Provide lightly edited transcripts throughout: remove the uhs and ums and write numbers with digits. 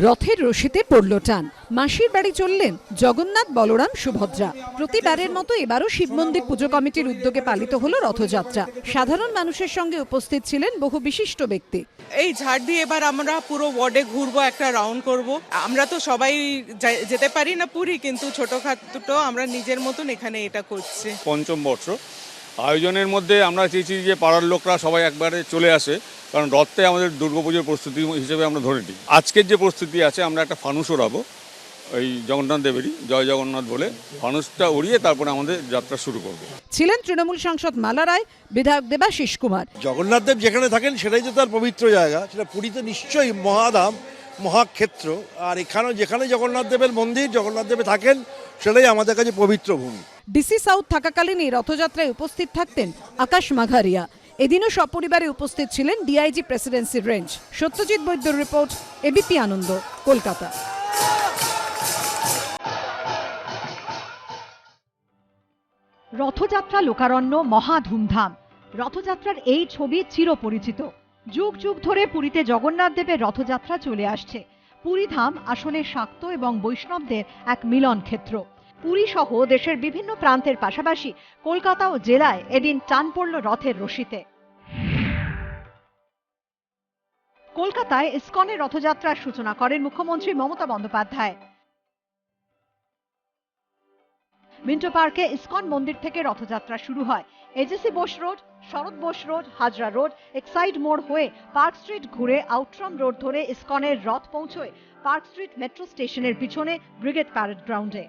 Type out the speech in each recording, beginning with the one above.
রথের রশিতে পড়ল টান, মাসির বাড়ি চললেন জগন্নাথ, বলরাম, সুভদ্রা। প্রতিবারের মতো এবারও শিব মন্দির পুজো কমিটির উদ্যোগে পালিত হলো রথযাত্রা। সাধারণ মানুষের সঙ্গে উপস্থিত ছিলেন বহু বিশিষ্ট ব্যক্তি। এই ঝাড় দিয়ে এবার আমরা পুরো ওয়ার্ডে ঘুরবো, একটা রাউন্ড করব। আমরা তো সবাই যেতে পারি না পুরী, কিন্তু ছোটখাটো আমরা নিজের মতন এখানে এটা করছি। পঞ্চম বর্ষ আয়োজনের মধ্যে আমরা চেয়েছি যে পাড়ার লোকরা সবাই একবারে চলে আসে, কারণ রথে আমাদের দুর্গাপুজোর প্রস্তুতি হিসেবে আমরা ধরে নিই। আজকের যে প্রস্তুতি আছে, আমরা একটা ফানুস ওড়াবো, ওই জগন্নাথ দেবেরই জয় জগন্নাথ বলে ফানুসটা উড়িয়ে তারপরে আমাদের যাত্রা শুরু করবো। ছিলেন তৃণমূল সাংসদ মালা রায়, বিধায়ক দেবাশিস কুমার। জগন্নাথ দেব যেখানে থাকেন সেটাই তো তার পবিত্র জায়গা, সেটা পুরীতে নিশ্চয়ই মহাধাম, মহাক্ষেত্র। আর এখানেও যেখানে জগন্নাথ দেবের মন্দির, জগন্নাথ দেবে থাকেন, সেটাই আমাদের কাছে পবিত্র ভূমি। ডিসি সাউথ থাকাকালীন এই রথযাত্রায় উপস্থিত থাকতেন আকাশ মাঘারিয়া। এদিনও সপরিবারে উপস্থিত ছিলেন ডিআইজি প্রেসিডেন্সি রেঞ্জ। সত্যজিৎ বৈদ্যর রিপোর্ট, এবিপি আনন্দ, কলকাতা। রথযাত্রা লোকারণ্য, মহা ধুমধাম। রথযাত্রার এই ছবি চিরপরিচিত। যুগ যুগ ধরে পুরীতে জগন্নাথ দেবের রথযাত্রা চলে আসছে। পুরীধাম আসলে শাক্ত এবং বৈষ্ণবদের এক মিলন ক্ষেত্র। পুরী সহ দেশের বিভিন্ন প্রান্তের পাশাপাশি কলকাতা ও জেলায় এদিন টান পড়ল রথের রশিতে। কলকাতায় ইসকনের রথযাত্রার সূচনা করেন মুখ্যমন্ত্রী মমতা বন্দ্যোপাধ্যায়। মিন্টো পার্কে ইসকন মন্দির থেকে রথযাত্রা শুরু হয়। AJC Bose Road, Sarat Bose Road, Hazra Road, Exide মোড় হয়ে পার্ক স্ট্রিট ঘুরে আউটরাম রোড ধরে ইসকনের রথ পৌঁছয় পার্ক স্ট্রিট মেট্রো স্টেশনের পিছনে ব্রিগেড প্যারেড গ্রাউন্ডে।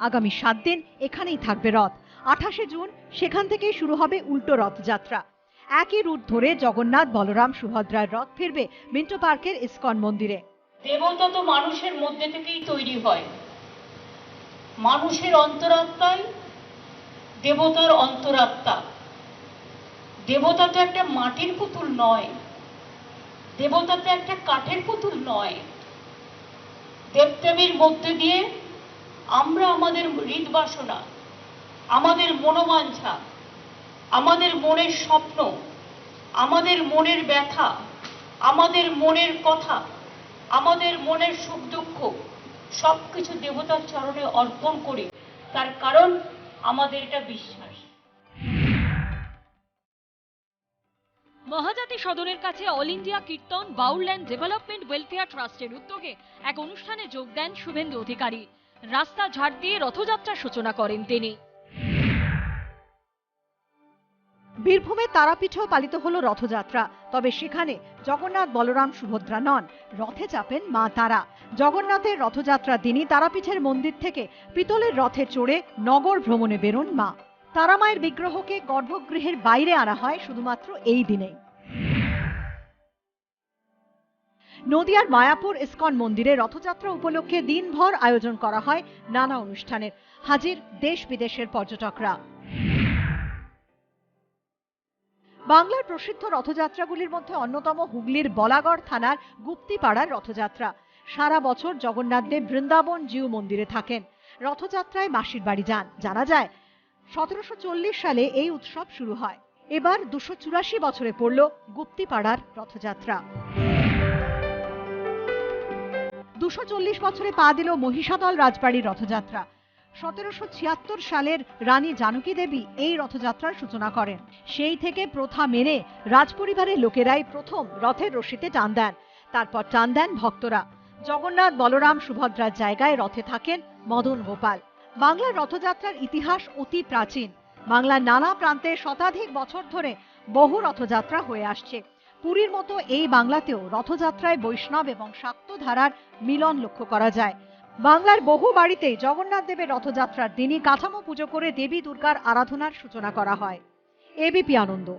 আগামী 7 দিন এখানেই থাকবে রথ। 28শে জুন সেখান থেকেই শুরু হবে উল্টো রথযাত্রা। একই রুট ধরে জগন্নাথ, বলরাম, সুভদ্রার রথ ফিরবে মিন্টো পার্কের ইসকন মন্দিরে। দেবতা তো মানুষের মধ্যে থেকেই তৈরি হয়। মানুষের অন্তরাত্মাই দেবতার অন্তরাত্মা। দেবতা তো একটা মাটির পুতুল নয়, দেবতা তো একটা কাঠের পুতুল নয়। দেবদেবীর মধ্যে দিয়ে আমরা আমাদের হৃদ বাসনা, আমাদের মনোবাঞ্ছা, আমাদের মনের স্বপ্ন, আমাদের মনের ব্যথা, আমাদের মনের কথা, আমাদের মনের সুখ দুঃখ সবকিছু দেবতার চরণে অর্পণ করি। তার কারণ আমাদের এটা বিশ্বাস। মহাজাতি সদনের কাছে all India kirtan Baul and development welfare ট্রাস্টের উদ্যোগে এক অনুষ্ঠানে যোগ দেন শুভেন্দু অধিকারী। রাস্তা ঝাড় দিয়ে রথযাত্রার সূচনা করেন তিনি। বীরভূমে তারাপীঠেও পালিত হলো রথযাত্রা। তবে সেখানে জগন্নাথ, বলরাম, সুভদ্রা নন, রথে চাপেন মা তারা। জগন্নাথের রথযাত্রার দিনই তারাপীঠের মন্দির থেকে পিতলের রথে চড়ে নগর ভ্রমণে বেরোন মা। তারা মায়ের বিগ্রহকে গর্ভগৃহের বাইরে আনা হয় শুধুমাত্র এই দিনেই। নদিয়ার মায়াপুর ইসকন মন্দিরে রথযাত্রা উপলক্ষে দিনভর আয়োজন করা হয় নানা অনুষ্ঠানের। হাজির দেশ বিদেশের পর্যটকরা। বাংলার প্রসিদ্ধ রথযাত্রাগুলির মধ্যে অন্যতম হুগলির বলাগড় থানার গুপ্তিপাড়ার রথযাত্রা। সারা বছর জগন্নাথ দেব বৃন্দাবন জিউ মন্দিরে থাকেন। রথযাত্রায় মাসির বাড়ি যান। জানা যায় 1740 সালে এই উৎসব শুরু হয়। এবার 284 বছরে পড়ল গুপ্তিপাড়ার রথযাত্রা। 240 বছরে পা দিল মহিষাদল রাজবাড়ির রথযাত্রা। 1776 সালের রানী জানকী দেবী এই রথযাত্রার সূচনা করেন। সেই থেকে প্রথা মেনে রাজপরিবারের লোকেরাই প্রথম রথের রশিতে টান দেন। তারপর টান দেন ভক্তরা। জগন্নাথ, বলরাম, সুভদ্রার জায়গায় রথে থাকেন মদন গোপাল। বাংলার রথযাত্রার ইতিহাস অতি প্রাচীন। বাংলার নানা প্রান্তে শতাধিক বছর ধরে বহু রথযাত্রা হয়ে আসছে। পুরীর মতো এই বাংলাতেও রথযাত্রায় বৈষ্ণব এবং শাক্ত ধারার মিলন লক্ষ্য করা যায়। বাংলার বহু বাড়িতে জগন্নাথ দেবের রথযাত্রার দিনই কাঠামো পুজো করে দেবী দুর্গার আরাধনার সূচনা করা হয়। এবিপি আনন্দ।